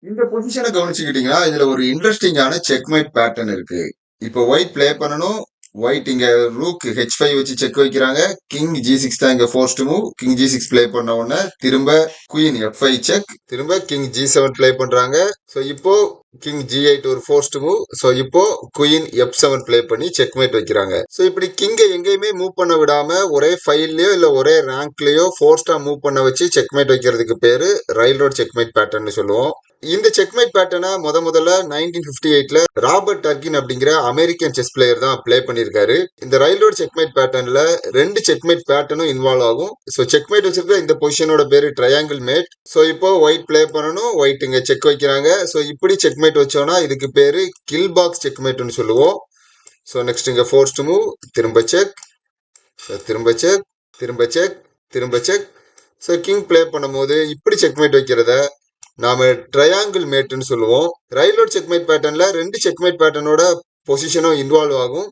இந்த பொசிஷனை கவனிச்சுக்கிட்டீங்கன்னா இதுல ஒரு இன்ட்ரெஸ்டிங்கான செக்மேட் பேட்டர்ன் இருக்கு. இப்போ ஒயிட் ப்ளே பண்ணணும். ஒயிட் இங்க ரூக் H5 வச்சு செக் வைக்கிறாங்க. கிங் G6 தான் இங்க forced move. King G6 play பண்ண உடனே திரும்ப குயின் F5 செக், திரும்ப கிங் G7 ப்ளே பண்றாங்க. ஸோ இப்போ கிங் G8 ஒரு ஃபோர்ஸ்ட் மூவ். ஸோ இப்போ குயின் F7 ப்ளே பண்ணி செக்மேட் வைக்கிறாங்க. ஸோ இப்படி கிங்கை எங்கேயுமே மூவ் பண்ண விடாம ஒரே ஃபைல்லயோ இல்ல ஒரே ரேங்க்லயோ ஃபோர்ஸ்டா மூவ் பண்ண வச்சு செக்மேட் வைக்கிறதுக்கு பேரு ரயில்ரோட் செக்மேட் பேட்டர்ன் சொல்லுவோம். இந்த செக்மேட் பேட்டர்னை முதல்ல 1958ல ராபர்ட் டர்கின் அப்படிங்கிற அமெரிக்கன் செஸ் பிளேயர் தான் ப்ளே பண்ணியிருக்காரு. இந்த ரயில்ரோட் செக்மேட் பேட்டர்ன்ல ரெண்டு செக்மேட் பேட்டர்னும் இன்வால்வ் ஆகும். ஸோ செக்மேட் வச்சிருக்க இந்த பொசிஷனோட பேரு ட்ரையாங்கிள் மேட். ஸோ இப்போ ஒயிட் ப்ளே பண்ணணும். ஒயிட் இங்க செக் வைக்கிறாங்க. ஸோ இப்படி செக்மேட் வச்சோம்னா இதுக்கு பேரு கில் பாக்ஸ் செக்மேட்னு சொல்லுவோம். ஸோ நெக்ஸ்ட் இங்க ஃபோர்ஸ்ட் மூவ், திரும்ப செக், திரும்ப செக், திரும்ப செக், திரும்ப செக். ஸோ கிங் ப்ளே பண்ணும்போது இப்படி செக்மேட் வைக்கிறத நாம ட்ரையாங்கிள் மேட்னு சொல்லுவோம். ரயில்ரோட் செக்மேட் பேட்டர்ன்ல ரெண்டு செக்மேட் பேட்டர்னோட பொசிஷனும் இன்வால்வ் ஆகும்.